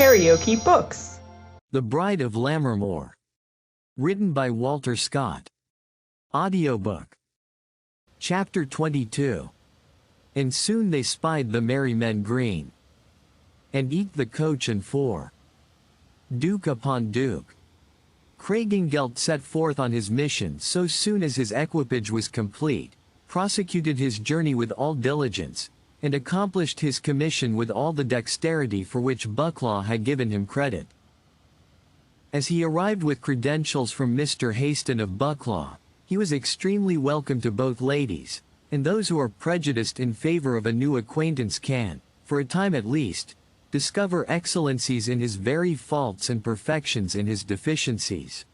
KaraokeBooks. The Bride of Lammermoor. Written by Walter Scott. Audiobook. Chapter 22. And soon they spied the merry men green, and eke the coach and four, Duke upon Duke. Craigengelt set forth on his mission so soon as his equipage was complete, prosecuted his journey with all diligence, and accomplished his commission with all the dexterity for which Bucklaw had given him credit. As he arrived with credentials from Mr. Haston of Bucklaw, he was extremely welcome to both ladies, and those who are prejudiced in favor of a new acquaintance can, for a time at least, discover excellencies in his very faults and perfections in his deficiencies.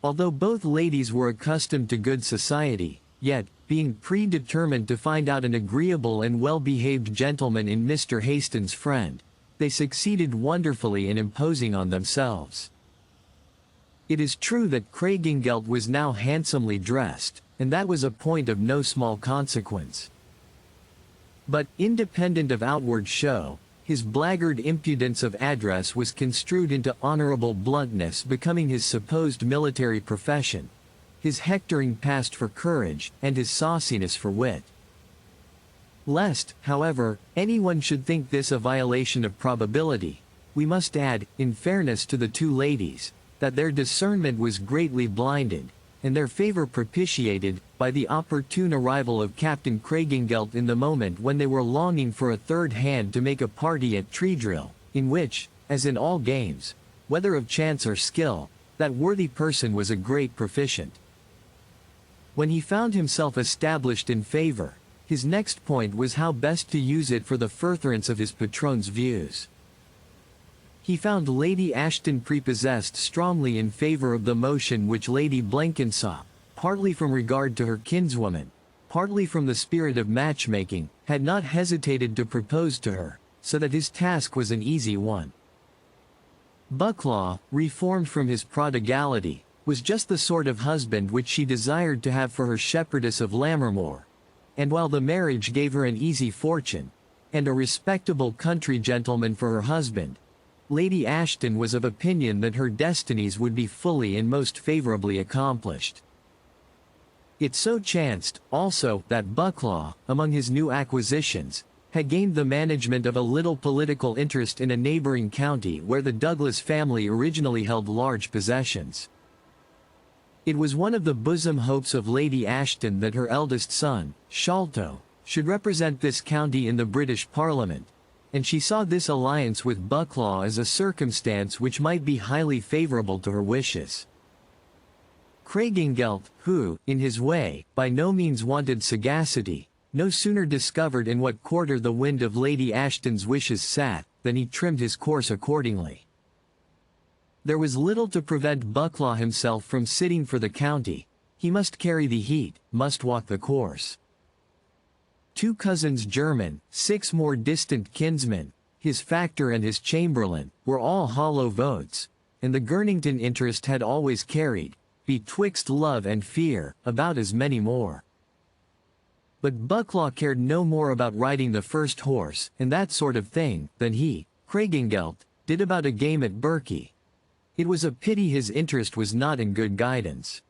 Although both ladies were accustomed to good society, yet, being predetermined to find out an agreeable and well-behaved gentleman in Mr. Haston's friend, they succeeded wonderfully in imposing on themselves. It is true that Craigengelt was now handsomely dressed, and that was a point of no small consequence. But, independent of outward show, his blackguard impudence of address was construed into honorable bluntness becoming his supposed military profession, his hectoring passed for courage, and his sauciness for wit. Lest, however, anyone should think this a violation of probability, we must add, in fairness to the two ladies, that their discernment was greatly blinded, and their favor propitiated, by the opportune arrival of Captain Craigengelt in the moment when they were longing for a third hand to make a party at tree drill, in which, as in all games, whether of chance or skill, that worthy person was a great proficient. When he found himself established in favor, his next point was how best to use it for the furtherance of his patron's views. He found Lady Ashton prepossessed strongly in favor of the motion which Lady Blenkinsop, partly from regard to her kinswoman, partly from the spirit of matchmaking, had not hesitated to propose to her, so that his task was an easy one. Bucklaw, reformed from his prodigality, was just the sort of husband which she desired to have for her shepherdess of Lammermoor, and while the marriage gave her an easy fortune, and a respectable country gentleman for her husband, Lady Ashton was of opinion that her destinies would be fully and most favorably accomplished. It so chanced, also, that Bucklaw, among his new acquisitions, had gained the management of a little political interest in a neighboring county where the Douglas family originally held large possessions. It was one of the bosom hopes of Lady Ashton that her eldest son, Sholto, should represent this county in the British Parliament, and she saw this alliance with Bucklaw as a circumstance which might be highly favorable to her wishes. Craigengelt, who, in his way, by no means wanted sagacity, no sooner discovered in what quarter the wind of Lady Ashton's wishes sat, than he trimmed his course accordingly. There was little to prevent Bucklaw himself from sitting for the county. He must carry the heat, must walk the course. 2 cousins German, 6 more distant kinsmen, his factor and his chamberlain, were all hollow votes, and the Girnington interest had always carried, betwixt love and fear, about as many more. But Bucklaw cared no more about riding the first horse, and that sort of thing, than he, Craigengelt, did about a game at Berkey. It was a pity his interest was not in good guidance.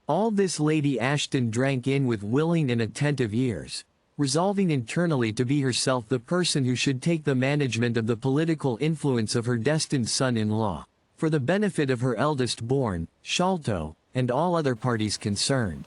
All this Lady Ashton drank in with willing and attentive ears, resolving internally to be herself the person who should take the management of the political influence of her destined son-in-law, for the benefit of her eldest born, Sholto, and all other parties concerned.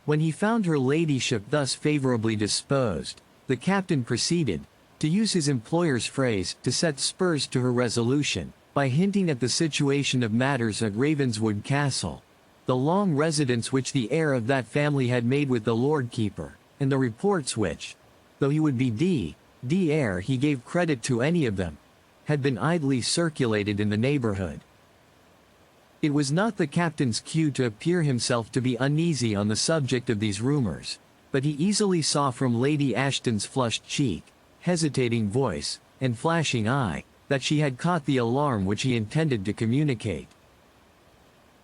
When he found her ladyship thus favorably disposed, the captain proceeded, to use his employer's phrase, to set spurs to her resolution, by hinting at the situation of matters at Ravenswood Castle, the long residence which the heir of that family had made with the Lord Keeper, and the reports which, though he would be d ere he gave credit to any of them, had been idly circulated in the neighborhood. It was not the captain's cue to appear himself to be uneasy on the subject of these rumors, but he easily saw from Lady Ashton's flushed cheek, hesitating voice, and flashing eye, that she had caught the alarm which he intended to communicate.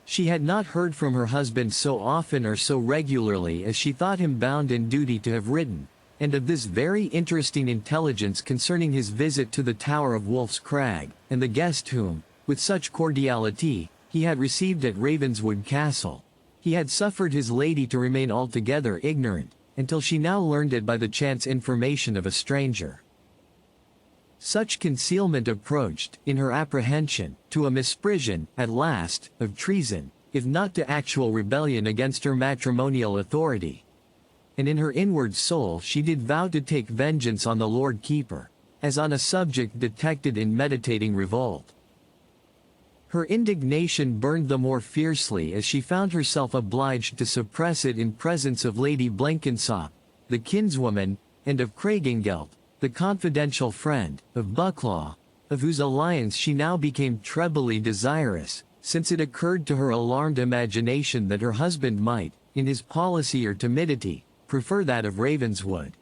She had not heard from her husband so often or so regularly as she thought him bound in duty to have written, and of this very interesting intelligence concerning his visit to the Tower of Wolf's Crag, and the guest whom, with such cordiality, he had received at Ravenswood Castle. He had suffered his lady to remain altogether ignorant, until she now learned it by the chance information of a stranger. Such concealment approached, in her apprehension, to a misprision, at last, of treason, if not to actual rebellion against her matrimonial authority. And in her inward soul she did vow to take vengeance on the Lord Keeper, as on a subject detected in meditating revolt. Her indignation burned the more fiercely as she found herself obliged to suppress it in presence of Lady Blenkinsop, the kinswoman, and of Craigengelt, the confidential friend, of Bucklaw, of whose alliance she now became trebly desirous, since it occurred to her alarmed imagination that her husband might, in his policy or timidity, prefer that of Ravenswood.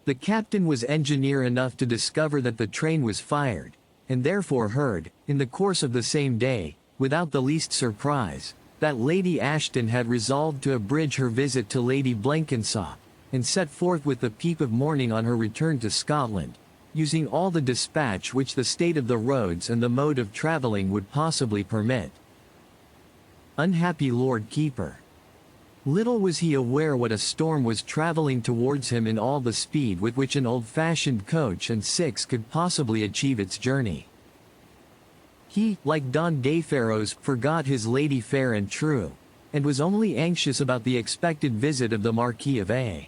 The captain was engineer enough to discover that the train was fired, and therefore heard, in the course of the same day, without the least surprise, that Lady Ashton had resolved to abridge her visit to Lady Blenkinsop, and set forth with the peep of morning on her return to Scotland, using all the dispatch which the state of the roads and the mode of travelling would possibly permit. Unhappy Lord Keeper! Little was he aware what a storm was travelling towards him in all the speed with which an old-fashioned coach and six could possibly achieve its journey. He, like Don Gayferros, forgot his lady fair and true, and was only anxious about the expected visit of the Marquis of A.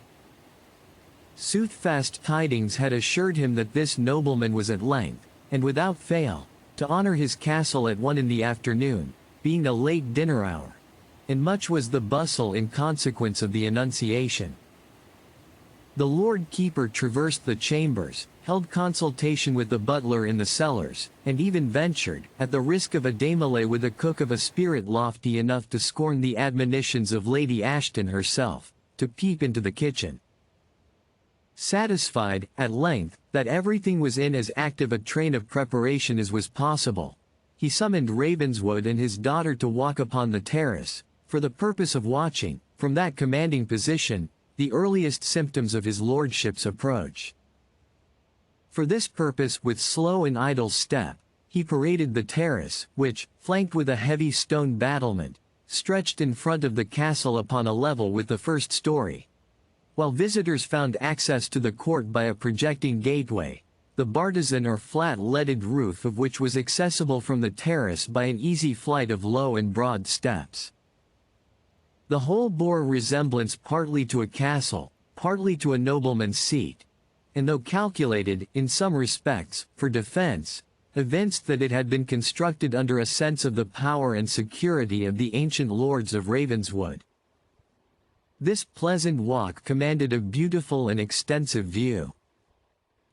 Soothfast tidings had assured him that this nobleman was at length, and without fail, to honour his castle at 1 in the afternoon, being a late dinner hour. And much was the bustle in consequence of the annunciation. The Lord Keeper traversed the chambers, held consultation with the butler in the cellars, and even ventured, at the risk of a démêlé with a cook of a spirit lofty enough to scorn the admonitions of Lady Ashton herself, to peep into the kitchen. Satisfied, at length, that everything was in as active a train of preparation as was possible, he summoned Ravenswood and his daughter to walk upon the terrace, for the purpose of watching, from that commanding position, the earliest symptoms of his lordship's approach. For this purpose, with slow and idle step, he paraded the terrace, which, flanked with a heavy stone battlement, stretched in front of the castle upon a level with the first story. While visitors found access to the court by a projecting gateway, the bartizan or flat leaded roof of which was accessible from the terrace by an easy flight of low and broad steps. The whole bore a resemblance partly to a castle, partly to a nobleman's seat, and though calculated, in some respects, for defense, evinced that it had been constructed under a sense of the power and security of the ancient lords of Ravenswood. This pleasant walk commanded a beautiful and extensive view.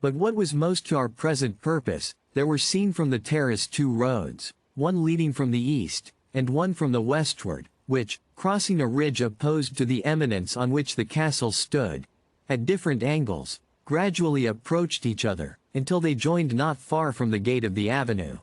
But what was most to our present purpose, there were seen from the terrace 2 roads, one leading from the east, and one from the westward, which, crossing a ridge opposed to the eminence on which the castle stood, at different angles, gradually approached each other, until they joined not far from the gate of the avenue.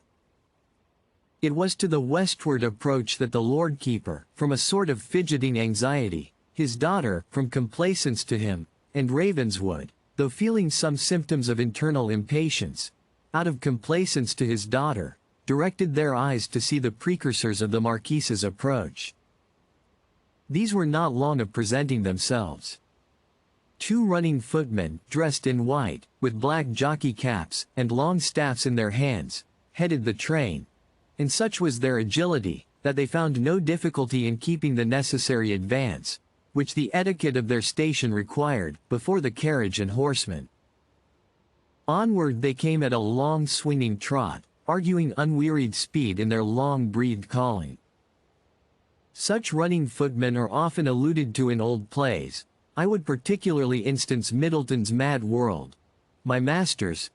It was to the westward approach that the Lord Keeper, from a sort of fidgeting anxiety, his daughter, from complaisance to him, and Ravenswood, though feeling some symptoms of internal impatience, out of complaisance to his daughter, directed their eyes to see the precursors of the Marquise's approach. These were not long of presenting themselves. 2 running footmen, dressed in white, with black jockey caps, and long staffs in their hands, headed the train, and such was their agility, that they found no difficulty in keeping the necessary advance, which the etiquette of their station required, before the carriage and horsemen. Onward they came at a long swinging trot, arguing unwearied speed in their long-breathed calling. Such running footmen are often alluded to in old plays. I would particularly instance Middleton's Mad World, My Masters,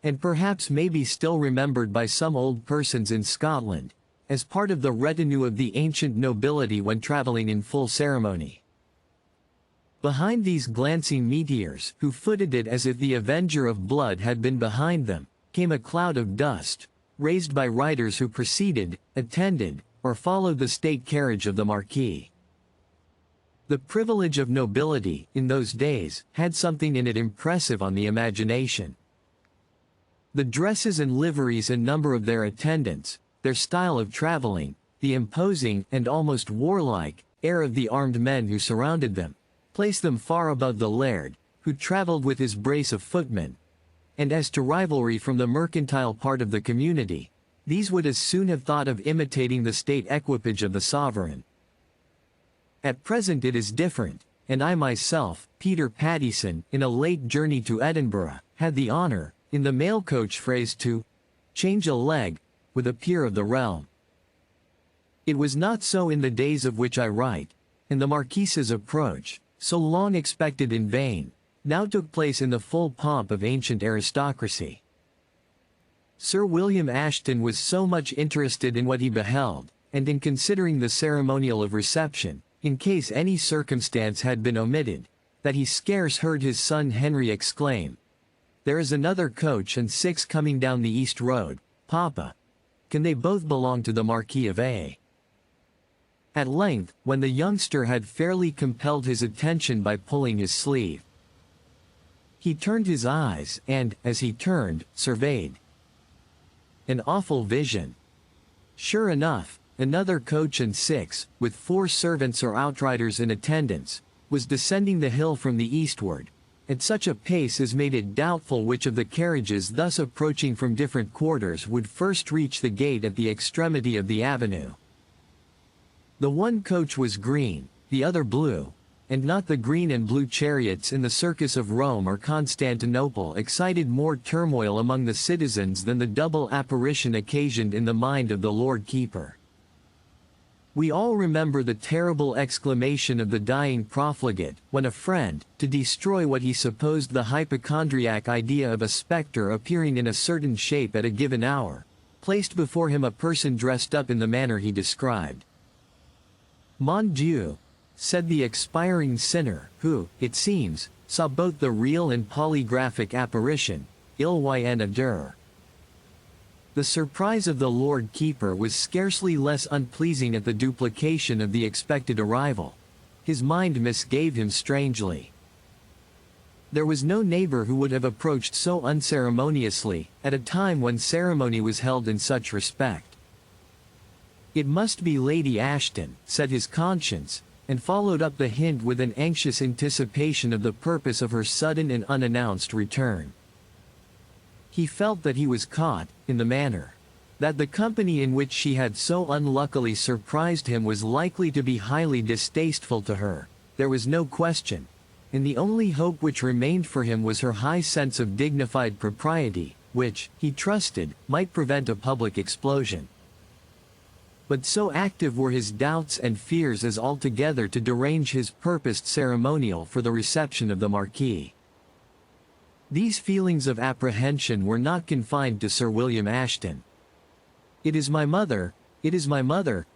and perhaps may be still remembered by some old persons in Scotland, as part of the retinue of the ancient nobility when travelling in full ceremony. Behind these glancing meteors, who footed it as if the avenger of blood had been behind them, came a cloud of dust, raised by riders who preceded, attended, or followed the state carriage of the Marquis. The privilege of nobility, in those days, had something in it impressive on the imagination. The dresses and liveries and number of their attendants, their style of traveling, the imposing and almost warlike air of the armed men who surrounded them, placed them far above the laird, who travelled with his brace of footmen. And as to rivalry from the mercantile part of the community, these would as soon have thought of imitating the state equipage of the sovereign. At present it is different, and I myself, Peter Pattison, in a late journey to Edinburgh, had the honour, in the mail coach phrase, to change a leg with a peer of the realm. It was not so in the days of which I write, and the Marquis's approach, so long expected in vain, now took place in the full pomp of ancient aristocracy. Sir William Ashton was so much interested in what he beheld, and in considering the ceremonial of reception, in case any circumstance had been omitted, that he scarce heard his son Henry exclaim, "There is another coach and 6 coming down the East Road, Papa. Can they both belong to the Marquis of A?" At length, when the youngster had fairly compelled his attention by pulling his sleeve, he turned his eyes and, as he turned, surveyed an awful vision. Sure enough, another coach and 6, with 4 servants or outriders in attendance, was descending the hill from the eastward, at such a pace as made it doubtful which of the carriages thus approaching from different quarters would first reach the gate at the extremity of the avenue. The one coach was green, the other blue, and not the green and blue chariots in the circus of Rome or Constantinople excited more turmoil among the citizens than the double apparition occasioned in the mind of the Lord Keeper. We all remember the terrible exclamation of the dying profligate, when a friend, to destroy what he supposed the hypochondriac idea of a spectre appearing in a certain shape at a given hour, placed before him a person dressed up in the manner he described. "Mon Dieu," said the expiring sinner, who, it seems, saw both the real and polygraphic apparition, il y en a deux. The surprise of the Lord Keeper was scarcely less unpleasing at the duplication of the expected arrival. His mind misgave him strangely. There was no neighbor who would have approached so unceremoniously, at a time when ceremony was held in such respect. "It must be Lady Ashton," said his conscience, and followed up the hint with an anxious anticipation of the purpose of her sudden and unannounced return. He felt that he was caught, in the manner. That the company in which she had so unluckily surprised him was likely to be highly distasteful to her, there was no question, and the only hope which remained for him was her high sense of dignified propriety, which, he trusted, might prevent a public explosion. But so active were his doubts and fears as altogether to derange his purposed ceremonial for the reception of the Marquis. These feelings of apprehension were not confined to Sir William Ashton. "It is my mother,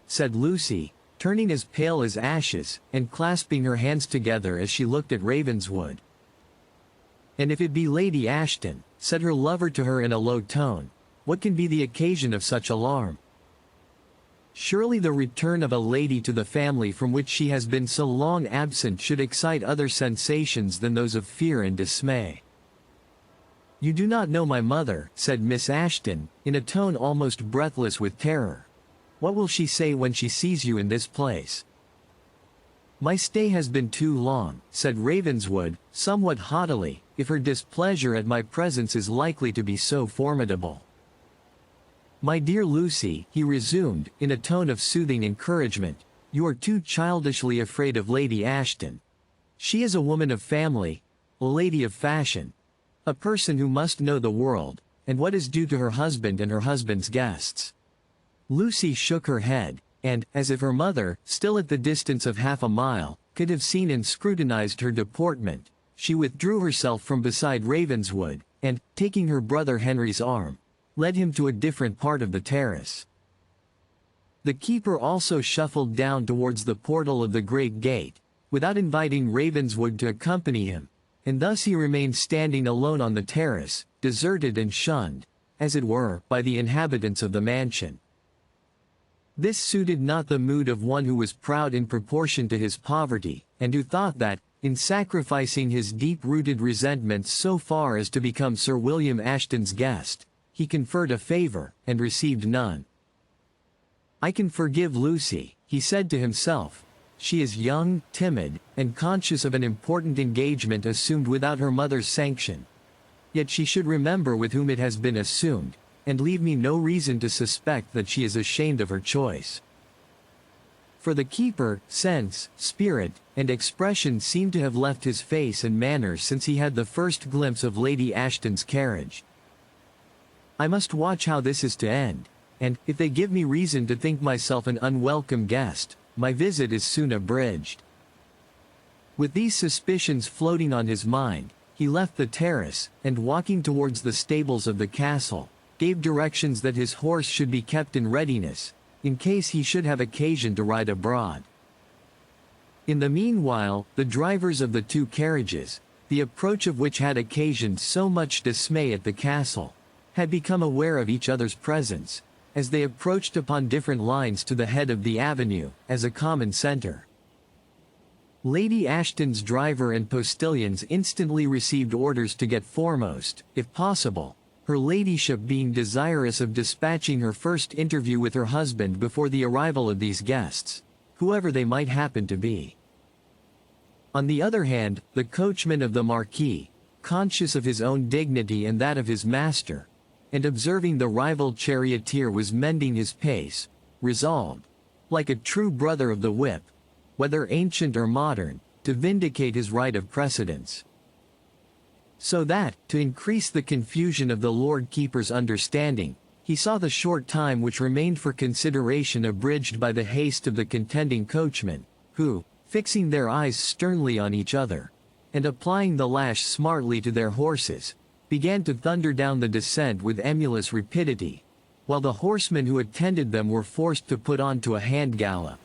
said Lucy, turning as pale as ashes, and clasping her hands together as she looked at Ravenswood. "And if it be Lady Ashton," said her lover to her in a low tone, "what can be the occasion of such alarm? Surely the return of a lady to the family from which she has been so long absent should excite other sensations than those of fear and dismay." "You do not know my mother," said Miss Ashton, in a tone almost breathless with terror. "What will she say when she sees you in this place?" "My stay has been too long," said Ravenswood, somewhat haughtily, "if her displeasure at my presence is likely to be so formidable." "My dear Lucy," he resumed, in a tone of soothing encouragement, "you are too childishly afraid of Lady Ashton. She is a woman of family, a lady of fashion, a person who must know the world, and what is due to her husband and her husband's guests." Lucy shook her head, and, as if her mother, still at the distance of half a mile, could have seen and scrutinized her deportment, she withdrew herself from beside Ravenswood, and, taking her brother Henry's arm, led him to a different part of the terrace. The keeper also shuffled down towards the portal of the great gate, without inviting Ravenswood to accompany him, and thus he remained standing alone on the terrace, deserted and shunned, as it were, by the inhabitants of the mansion. This suited not the mood of one who was proud in proportion to his poverty, and who thought that, in sacrificing his deep-rooted resentments so far as to become Sir William Ashton's guest, he conferred a favor, and received none. "I can forgive Lucy," he said to himself. "She is young, timid, and conscious of an important engagement assumed without her mother's sanction. Yet she should remember with whom it has been assumed, and leave me no reason to suspect that she is ashamed of her choice." For the keeper, sense, spirit, and expression seemed to have left his face and manner since he had the first glimpse of Lady Ashton's carriage. "I must watch how this is to end, and, if they give me reason to think myself an unwelcome guest, my visit is soon abridged." With these suspicions floating on his mind, he left the terrace, and walking towards the stables of the castle, gave directions that his horse should be kept in readiness, in case he should have occasion to ride abroad. In the meanwhile, the drivers of the two carriages, the approach of which had occasioned so much dismay at the castle, had become aware of each other's presence, as they approached upon different lines to the head of the avenue, as a common center. Lady Ashton's driver and postilions instantly received orders to get foremost, if possible, her ladyship being desirous of dispatching her first interview with her husband before the arrival of these guests, whoever they might happen to be. On the other hand, the coachman of the Marquis, conscious of his own dignity and that of his master, and observing the rival charioteer was mending his pace, resolved, like a true brother of the whip, whether ancient or modern, to vindicate his right of precedence. So that, to increase the confusion of the Lord Keeper's understanding, he saw the short time which remained for consideration abridged by the haste of the contending coachmen, who, fixing their eyes sternly on each other, and applying the lash smartly to their horses, began to thunder down the descent with emulous rapidity, while the horsemen who attended them were forced to put on to a hand gallop.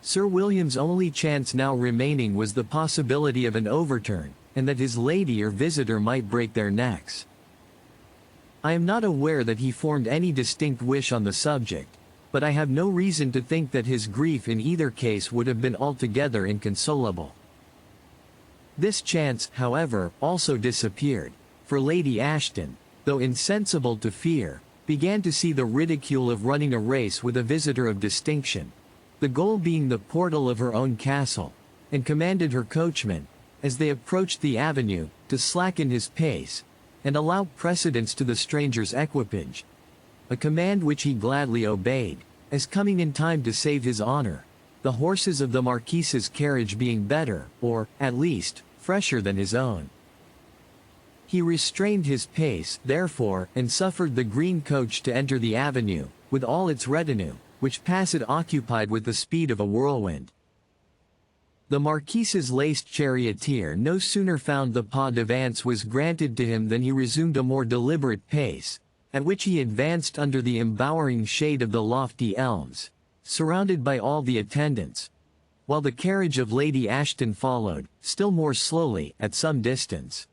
Sir William's only chance now remaining was the possibility of an overturn, and that his lady or visitor might break their necks. I am not aware that he formed any distinct wish on the subject, but I have no reason to think that his grief in either case would have been altogether inconsolable. This chance, however, also disappeared, for Lady Ashton, though insensible to fear, began to see the ridicule of running a race with a visitor of distinction, the goal being the portal of her own castle, and commanded her coachman, as they approached the avenue, to slacken his pace, and allow precedence to the stranger's equipage, a command which he gladly obeyed, as coming in time to save his honor, the horses of the Marquise's carriage being better, or, at least, fresher than his own. He restrained his pace, therefore, and suffered the green coach to enter the avenue, with all its retinue, which passed occupied with the speed of a whirlwind. The Marquise's laced charioteer no sooner found the pas d'avance was granted to him than he resumed a more deliberate pace, at which he advanced under the embowering shade of the lofty elms, surrounded by all the attendants, while the carriage of Lady Ashton followed, still more slowly, at some distance.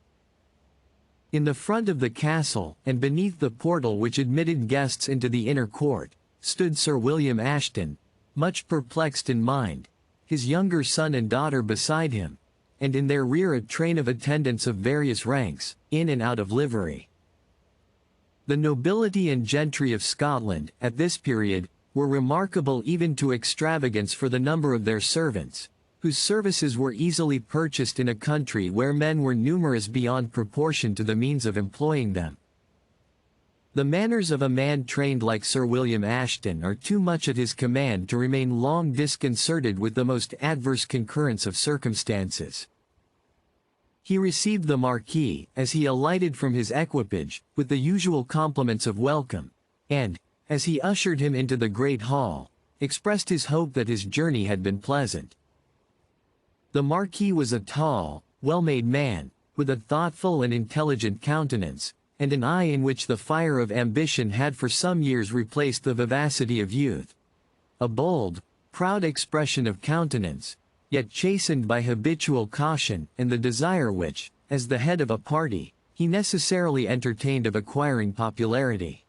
In the front of the castle, and beneath the portal which admitted guests into the inner court, stood Sir William Ashton, much perplexed in mind, his younger son and daughter beside him, and in their rear a train of attendants of various ranks, in and out of livery. The nobility and gentry of Scotland, at this period, were remarkable even to extravagance for the number of their servants, whose services were easily purchased in a country where men were numerous beyond proportion to the means of employing them. The manners of a man trained like Sir William Ashton are too much at his command to remain long disconcerted with the most adverse concurrence of circumstances. He received the Marquis, as he alighted from his equipage, with the usual compliments of welcome, and, as he ushered him into the great hall, expressed his hope that his journey had been pleasant. The Marquis was a tall, well-made man, with a thoughtful and intelligent countenance, and an eye in which the fire of ambition had for some years replaced the vivacity of youth. A bold, proud expression of countenance, yet chastened by habitual caution and the desire which, as the head of a party, he necessarily entertained of acquiring popularity.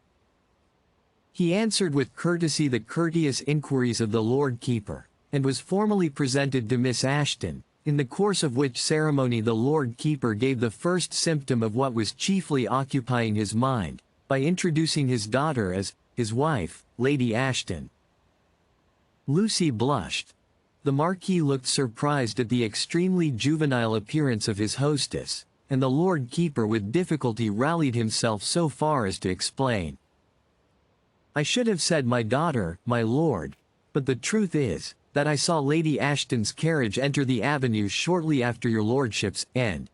He answered with courtesy the courteous inquiries of the Lord Keeper, and was formally presented to Miss Ashton, in the course of which ceremony the Lord Keeper gave the first symptom of what was chiefly occupying his mind, by introducing his daughter as his wife, Lady Ashton. Lucy blushed. The Marquis looked surprised at the extremely juvenile appearance of his hostess, and the Lord Keeper with difficulty rallied himself so far as to explain. "I should have said my daughter, my lord, but the truth is, that I saw Lady Ashton's carriage enter the avenue shortly after your lordship's, and—"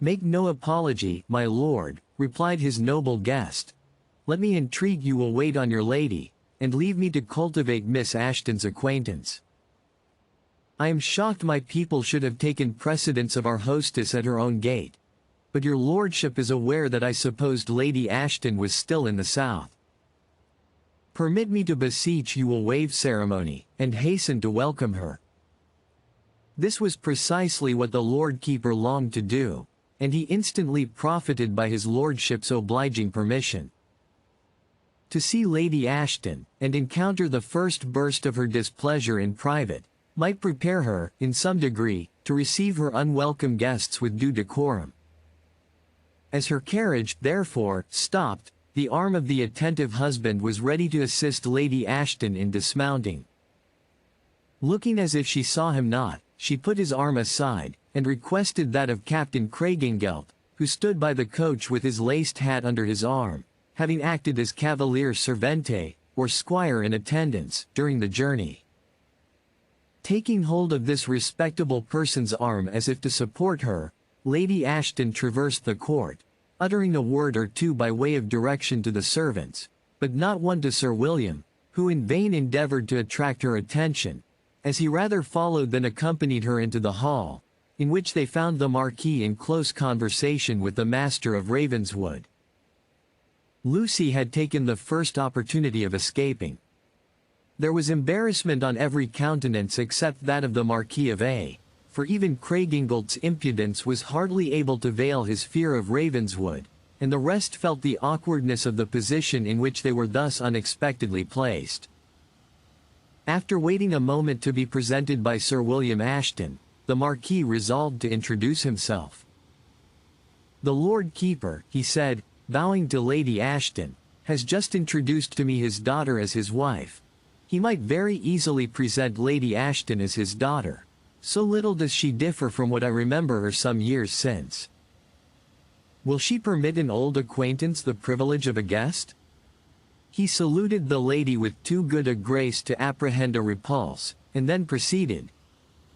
"Make no apology, my lord," replied his noble guest. "Let me entreat you will wait on your lady, and leave me to cultivate Miss Ashton's acquaintance. I am shocked my people should have taken precedence of our hostess at her own gate. But your lordship is aware that I supposed Lady Ashton was still in the south. Permit me to beseech you will waive ceremony, and hasten to welcome her." This was precisely what the Lord Keeper longed to do, and he instantly profited by his lordship's obliging permission. To see Lady Ashton, and encounter the first burst of her displeasure in private, might prepare her, in some degree, to receive her unwelcome guests with due decorum. As her carriage, therefore, stopped, the arm of the attentive husband was ready to assist Lady Ashton in dismounting. Looking as if she saw him not, she put his arm aside, and requested that of Captain Craigengelt, who stood by the coach with his laced hat under his arm, having acted as cavalier servente, or squire in attendance, during the journey. Taking hold of this respectable person's arm as if to support her, Lady Ashton traversed the court, uttering a word or two by way of direction to the servants, but not one to Sir William, who in vain endeavored to attract her attention, as he rather followed than accompanied her into the hall, in which they found the Marquis in close conversation with the Master of Ravenswood. Lucy had taken the first opportunity of escaping. There was embarrassment on every countenance except that of the Marquis of A, for even Craigengelt's impudence was hardly able to veil his fear of Ravenswood, and the rest felt the awkwardness of the position in which they were thus unexpectedly placed. After waiting a moment to be presented by Sir William Ashton, the Marquis resolved to introduce himself. "The Lord Keeper," he said, bowing to Lady Ashton, "has just introduced to me his daughter as his wife. He might very easily present Lady Ashton as his daughter. So little does she differ from what I remember her some years since. Will she permit an old acquaintance the privilege of a guest?" He saluted the lady with too good a grace to apprehend a repulse, and then proceeded.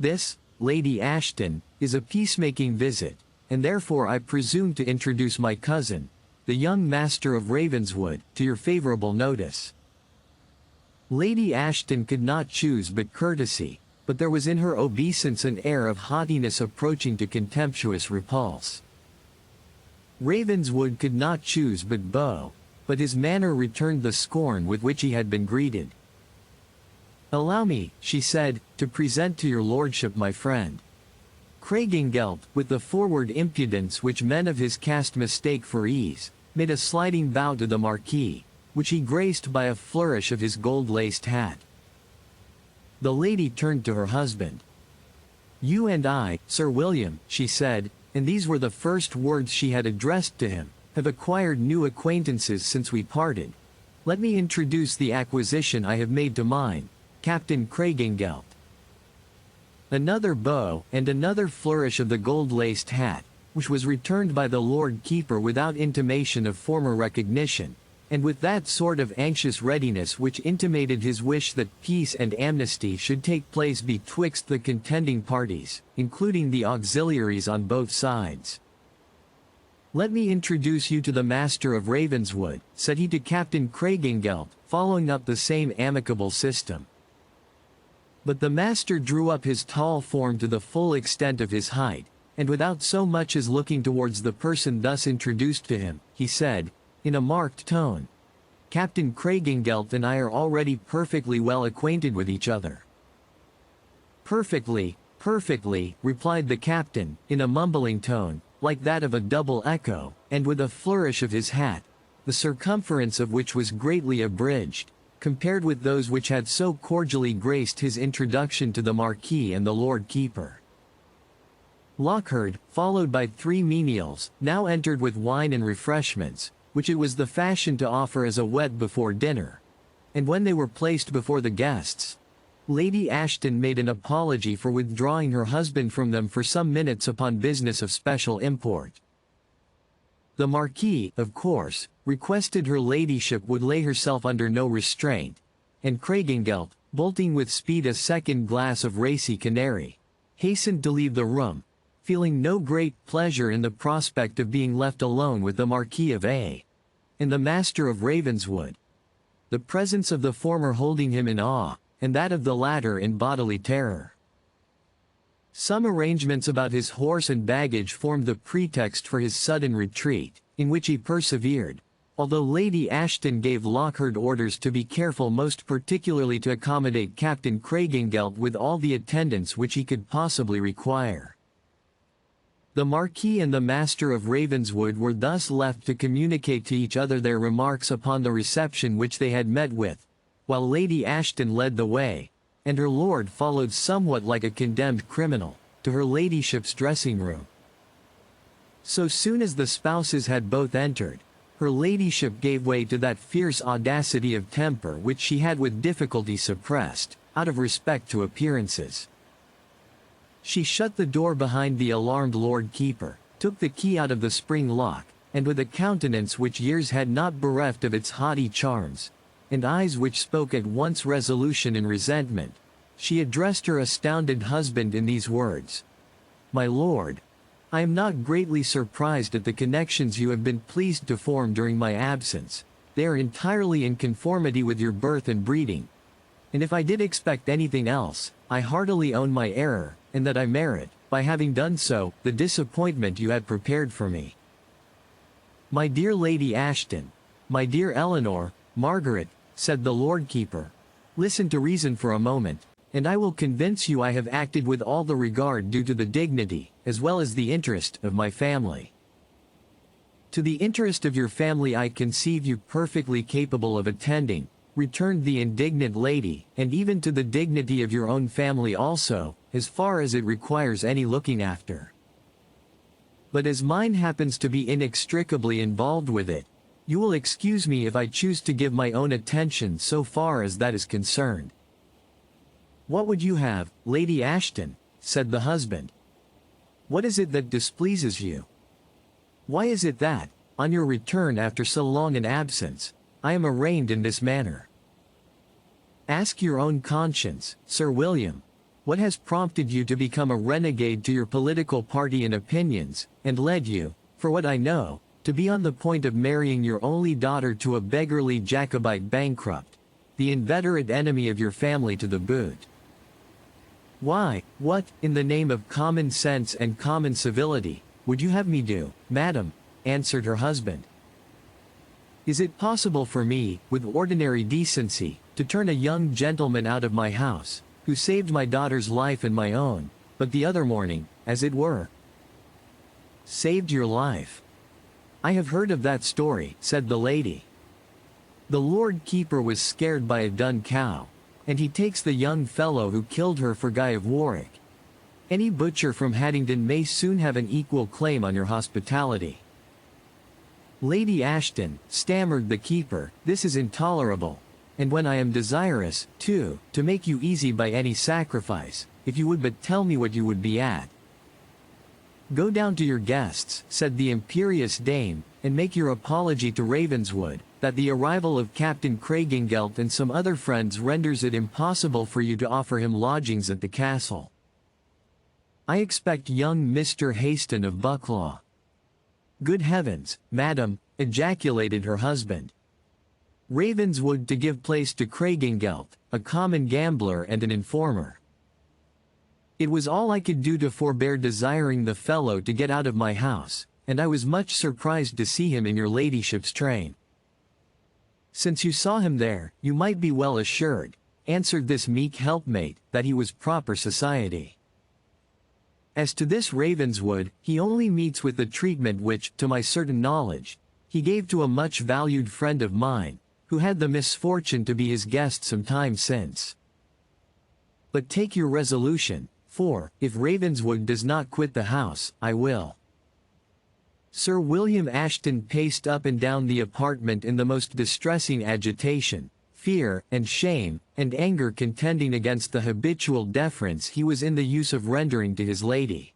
"This, Lady Ashton, is a peacemaking visit, and therefore I presume to introduce my cousin, the young Master of Ravenswood, to your favorable notice." Lady Ashton could not choose but courtesy, but there was in her obeisance an air of haughtiness approaching to contemptuous repulse. Ravenswood could not choose but bow, but his manner returned the scorn with which he had been greeted. "Allow me," she said, "to present to your lordship my friend." Craigengelt, with the forward impudence which men of his caste mistake for ease, made a sliding bow to the Marquis, which he graced by a flourish of his gold-laced hat. The lady turned to her husband. "You and I, Sir William," she said, and these were the first words she had addressed to him, "have acquired new acquaintances since we parted. Let me introduce the acquisition I have made to mine, Captain Craigengelt." Another bow, and another flourish of the gold-laced hat, which was returned by the Lord Keeper without intimation of former recognition, and with that sort of anxious readiness which intimated his wish that peace and amnesty should take place betwixt the contending parties, including the auxiliaries on both sides. "Let me introduce you to the Master of Ravenswood," said he to Captain Craigengelt, following up the same amicable system. But the master drew up his tall form to the full extent of his height, and without so much as looking towards the person thus introduced to him, he said, in a marked tone, "Captain Craigengelt and I are already perfectly well acquainted with each other." "Perfectly, perfectly," replied the captain, in a mumbling tone, like that of a double echo, and with a flourish of his hat, the circumference of which was greatly abridged, compared with those which had so cordially graced his introduction to the Marquis and the Lord Keeper. Lockhart, followed by 3 menials, now entered with wine and refreshments, which it was the fashion to offer as a whet before dinner. And when they were placed before the guests, Lady Ashton made an apology for withdrawing her husband from them for some minutes upon business of special import. The Marquis, of course, requested her ladyship would lay herself under no restraint, and Craigengelt, bolting with speed a second glass of racy canary, hastened to leave the room, feeling no great pleasure in the prospect of being left alone with the Marquis of A. and the Master of Ravenswood, the presence of the former holding him in awe, and that of the latter in bodily terror. Some arrangements about his horse and baggage formed the pretext for his sudden retreat, in which he persevered, although Lady Ashton gave Lockhart orders to be careful, most particularly to accommodate Captain Craigengelt with all the attendance which he could possibly require. The Marquis and the Master of Ravenswood were thus left to communicate to each other their remarks upon the reception which they had met with, while Lady Ashton led the way, and her lord followed somewhat like a condemned criminal, to her ladyship's dressing-room. So soon as the spouses had both entered, her ladyship gave way to that fierce audacity of temper which she had with difficulty suppressed, out of respect to appearances. She shut the door behind the alarmed Lord Keeper, took the key out of the spring lock, and with a countenance which years had not bereft of its haughty charms, and eyes which spoke at once resolution and resentment, she addressed her astounded husband in these words: "My lord, I am not greatly surprised at the connections you have been pleased to form during my absence. They are entirely in conformity with your birth and breeding. And if I did expect anything else, I heartily own my error, and that I merit, by having done so, the disappointment you had prepared for me. My dear Lady Ashton, my dear Eleanor, Margaret," said the Lord Keeper, "listen to reason for a moment, and I will convince you I have acted with all the regard due to the dignity, as well as the interest, of my family. To the interest of your family I conceive you perfectly capable of attending," returned the indignant lady, "and even to the dignity of your own family also, as far as it requires any looking after. But as mine happens to be inextricably involved with it, you will excuse me if I choose to give my own attention so far as that is concerned." "What would you have, Lady Ashton?" said the husband. "What is it that displeases you? Why is it that, on your return after so long an absence, I am arraigned in this manner? Ask your own conscience, Sir William. What has prompted you to become a renegade to your political party and opinions, and led you, for what I know, to be on the point of marrying your only daughter to a beggarly Jacobite bankrupt, the inveterate enemy of your family to the boot? Why, what, in the name of common sense and common civility, would you have me do, madam?" answered her husband. "Is it possible for me, with ordinary decency, to turn a young gentleman out of my house, who saved my daughter's life and my own, but the other morning, as it were?" "Saved your life? I have heard of that story," said the lady. "The Lord Keeper was scared by a dun cow, and he takes the young fellow who killed her for Guy of Warwick. Any butcher from Haddington may soon have an equal claim on your hospitality." "Lady Ashton," stammered the keeper, "this is intolerable, and when I am desirous, too, to make you easy by any sacrifice, if you would but tell me what you would be at." "Go down to your guests," said the imperious dame, "and make your apology to Ravenswood, that the arrival of Captain Craigengelt and some other friends renders it impossible for you to offer him lodgings at the castle. I expect young Mr. Haston of Bucklaw." "Good heavens, madam," ejaculated her husband. "Ravenswood to give place to Craigengelt, a common gambler and an informer. It was all I could do to forbear desiring the fellow to get out of my house, and I was much surprised to see him in your ladyship's train." "Since you saw him there, you might be well assured," answered this meek helpmate, "that he was proper society. As to this Ravenswood, he only meets with the treatment which, to my certain knowledge, he gave to a much valued friend of mine, who had the misfortune to be his guest some time since. But take your resolution, for, if Ravenswood does not quit the house, I will." Sir William Ashton paced up and down the apartment in the most distressing agitation, fear, and shame, and anger contending against the habitual deference he was in the use of rendering to his lady.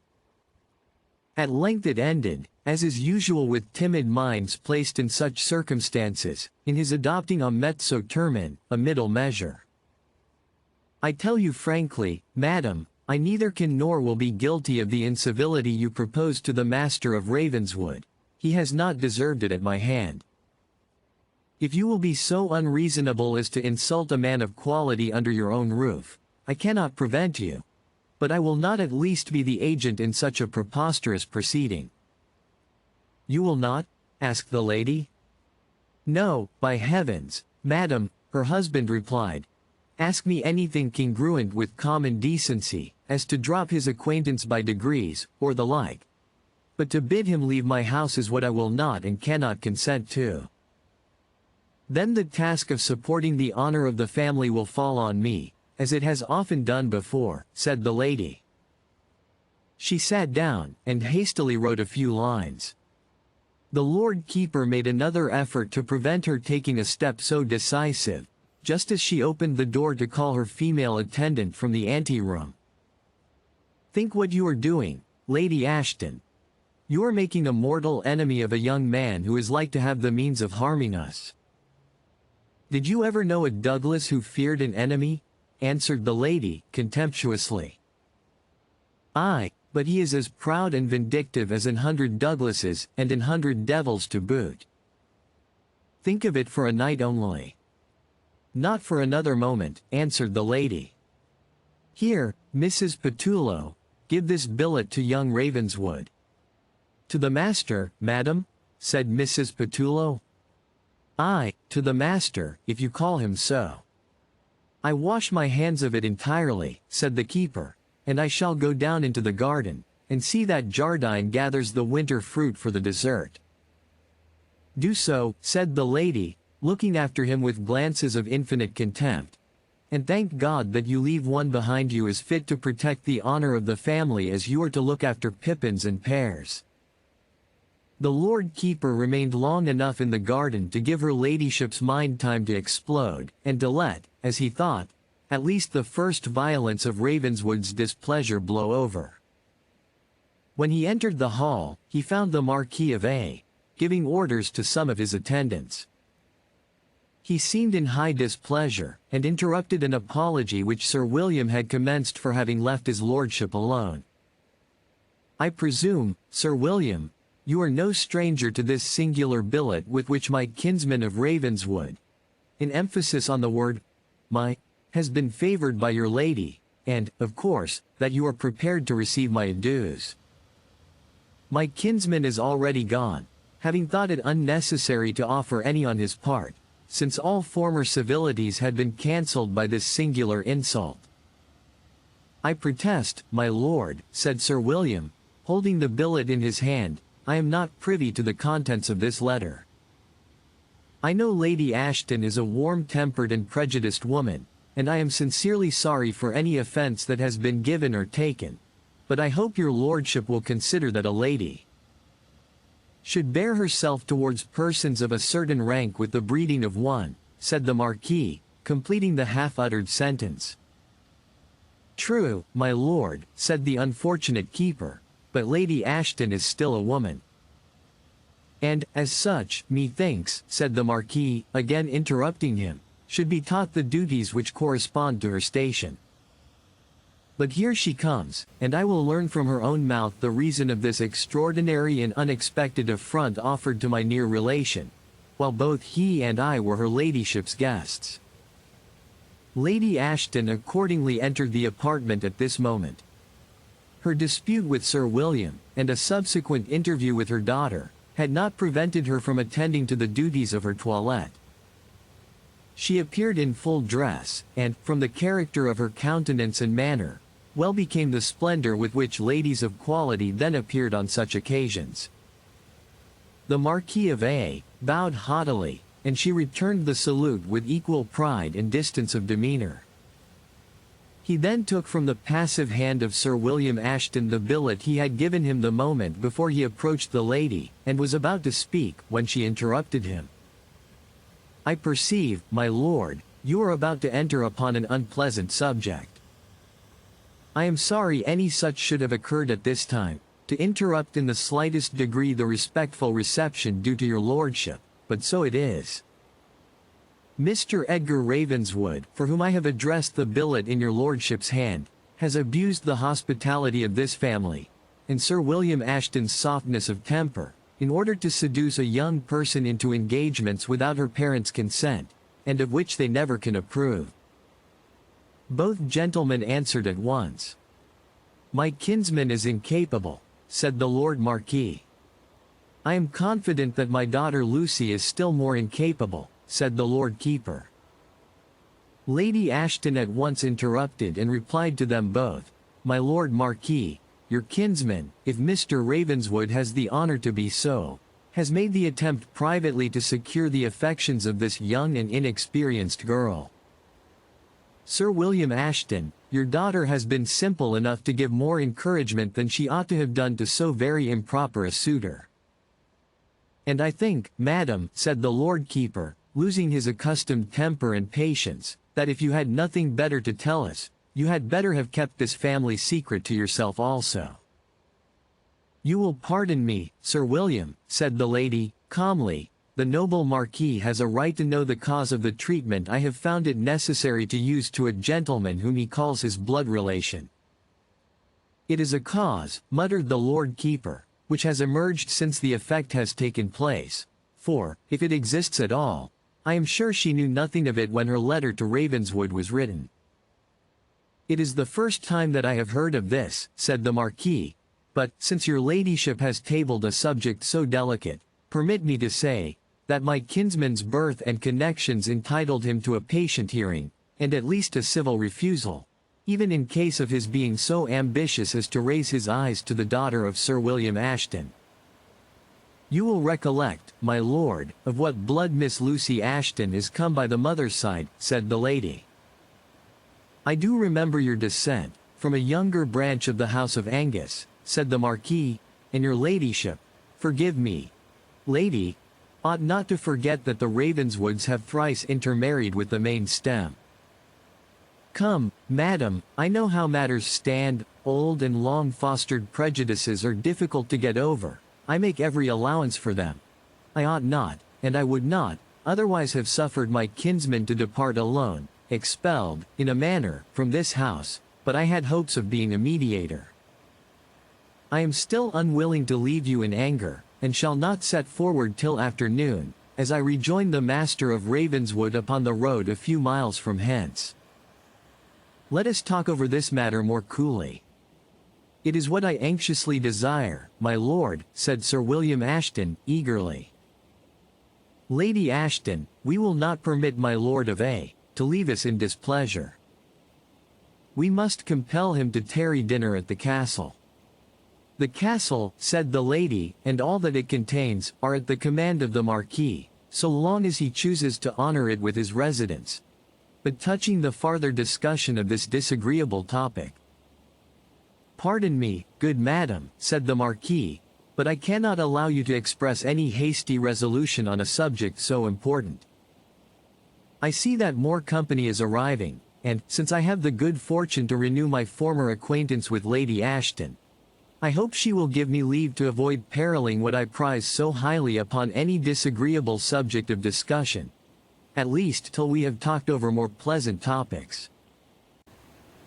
At length it ended, as is usual with timid minds placed in such circumstances, in his adopting a mezzo termine, a middle measure. "I tell you frankly, madam, I neither can nor will be guilty of the incivility you propose to the master of Ravenswood. He has not deserved it at my hand. If you will be so unreasonable as to insult a man of quality under your own roof, I cannot prevent you. But I will not at least be the agent in such a preposterous proceeding." "You will not?" asked the lady. "No, by heavens, madam," her husband replied. "Ask me anything congruent with common decency, as to drop his acquaintance by degrees, or the like. But to bid him leave my house is what I will not and cannot consent to. Then the task of supporting the honor of the family will fall on me, as it has often done before," said the lady. She sat down, and hastily wrote a few lines. The Lord Keeper made another effort to prevent her taking a step so decisive, just as she opened the door to call her female attendant from the ante-room. "Think what you are doing, Lady Ashton. You are making a mortal enemy of a young man who is like to have the means of harming us." "Did you ever know a Douglas who feared an enemy?" answered the lady, contemptuously. "Aye, but he is as proud and vindictive as 100 Douglases, and 100 devils to boot." "Think of it for a night only." "Not for another moment," answered the lady. "Here, Mrs. Petullo, give this billet to young Ravenswood." "To the master, madam?" said Mrs. Petullo. "Aye, to the master, if you call him so." "I wash my hands of it entirely," said the keeper, "and I shall go down into the garden, and see that Jardine gathers the winter fruit for the dessert." "Do so," said the lady, looking after him with glances of infinite contempt. "And thank God that you leave one behind you as fit to protect the honor of the family as you are to look after pippins and pears." The Lord Keeper remained long enough in the garden to give her ladyship's mind time to explode, and to let, as he thought, at least the first violence of Ravenswood's displeasure blow over. When he entered the hall, he found the Marquis of A. giving orders to some of his attendants. He seemed in high displeasure, and interrupted an apology which Sir William had commenced for having left his lordship alone. "I presume, Sir William, you are no stranger to this singular billet with which my kinsman of Ravenswood," in emphasis on the word "my," "has been favored by your lady, and, of course, that you are prepared to receive my adieus. My kinsman is already gone, having thought it unnecessary to offer any on his part, since all former civilities had been cancelled by this singular insult." "I protest, my lord," said Sir William, holding the billet in his hand, "I am not privy to the contents of this letter. I know Lady Ashton is a warm-tempered and prejudiced woman, and I am sincerely sorry for any offence that has been given or taken, but I hope your lordship will consider that a lady should bear herself towards persons of a certain rank with the breeding of one," said the Marquis, completing the half-uttered sentence. "True, my lord," said the unfortunate keeper, "but Lady Ashton is still a woman." "And, as such, methinks," said the Marquis, again interrupting him, "should be taught the duties which correspond to her station. But here she comes, and I will learn from her own mouth the reason of this extraordinary and unexpected affront offered to my near relation, while both he and I were her ladyship's guests." Lady Ashton accordingly entered the apartment at this moment. Her dispute with Sir William, and a subsequent interview with her daughter, had not prevented her from attending to the duties of her toilette. She appeared in full dress, and, from the character of her countenance and manner, well became the splendor with which ladies of quality then appeared on such occasions. The Marquis of A. bowed haughtily, and she returned the salute with equal pride and distance of demeanor. He then took from the passive hand of Sir William Ashton the billet he had given him the moment before he approached the lady, and was about to speak when she interrupted him. "I perceive, my lord, you are about to enter upon an unpleasant subject. I am sorry any such should have occurred at this time, to interrupt in the slightest degree the respectful reception due to your lordship, but so it is. Mr. Edgar Ravenswood, for whom I have addressed the billet in your lordship's hand, has abused the hospitality of this family, and Sir William Ashton's softness of temper, in order to seduce a young person into engagements without her parents' consent, and of which they never can approve." Both gentlemen answered at once. "My kinsman is incapable," said the Lord Marquis. "I am confident that my daughter Lucy is still more incapable," said the Lord Keeper. Lady Ashton at once interrupted and replied to them both, "My Lord Marquis, your kinsman, if Mr. Ravenswood has the honor to be so, has made the attempt privately to secure the affections of this young and inexperienced girl. Sir William Ashton, your daughter has been simple enough to give more encouragement than she ought to have done to so very improper a suitor. And I think, madam," said the Lord Keeper, losing his accustomed temper and patience, "that if you had nothing better to tell us, you had better have kept this family secret to yourself also." "You will pardon me, Sir William," said the lady, calmly, "the noble Marquis has a right to know the cause of the treatment I have found it necessary to use to a gentleman whom he calls his blood relation." "It is a cause," muttered the Lord Keeper, "which has emerged since the effect has taken place, for, if it exists at all, I am sure she knew nothing of it when her letter to Ravenswood was written." "It is the first time that I have heard of this," said the Marquis, "but, since your ladyship has tabled a subject so delicate, permit me to say, that my kinsman's birth and connections entitled him to a patient hearing, and at least a civil refusal, even in case of his being so ambitious as to raise his eyes to the daughter of Sir William Ashton. You will recollect, my lord, of what blood Miss Lucy Ashton is come by the mother's side," said the lady. "I do remember your descent, from a younger branch of the house of Angus," said the Marquis, "and your ladyship, forgive me, lady, ought not to forget that the Ravenswoods have thrice intermarried with the main stem. Come, madam, I know how matters stand, old and long fostered prejudices are difficult to get over, I make every allowance for them. I ought not, and I would not, otherwise have suffered my kinsman to depart alone, expelled, in a manner, from this house, but I had hopes of being a mediator. I am still unwilling to leave you in anger, and shall not set forward till afternoon, as I rejoin the master of Ravenswood upon the road a few miles from hence. Let us talk over this matter more coolly." "It is what I anxiously desire, my lord," said Sir William Ashton, eagerly. "Lady Ashton, we will not permit my Lord of A. to leave us in displeasure. We must compel him to tarry dinner at the castle." "The castle," said the lady, "and all that it contains, are at the command of the Marquis, so long as he chooses to honor it with his residence. But touching the farther discussion of this disagreeable topic—" "Pardon me, good madam," said the Marquis, "but I cannot allow you to express any hasty resolution on a subject so important. I see that more company is arriving, and, since I have the good fortune to renew my former acquaintance with Lady Ashton, I hope she will give me leave to avoid perilling what I prize so highly upon any disagreeable subject of discussion, at least till we have talked over more pleasant topics."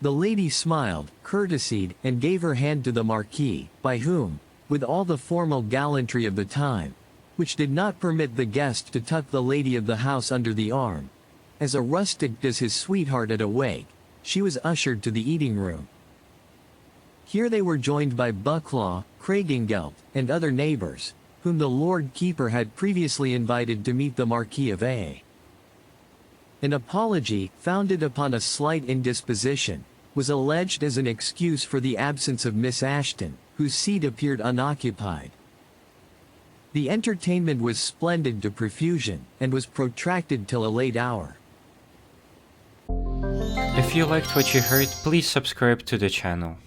The lady smiled, courtesied, and gave her hand to the Marquis, by whom, with all the formal gallantry of the time, which did not permit the guest to tuck the lady of the house under the arm, as a rustic does his sweetheart at a wake, she was ushered to the eating-room. Here they were joined by Bucklaw, Craigengelt, and other neighbors, whom the Lord Keeper had previously invited to meet the Marquis of A. An apology, founded upon a slight indisposition, was alleged as an excuse for the absence of Miss Ashton, whose seat appeared unoccupied. The entertainment was splendid to profusion, and was protracted till a late hour. If you liked what you heard, please subscribe to the channel.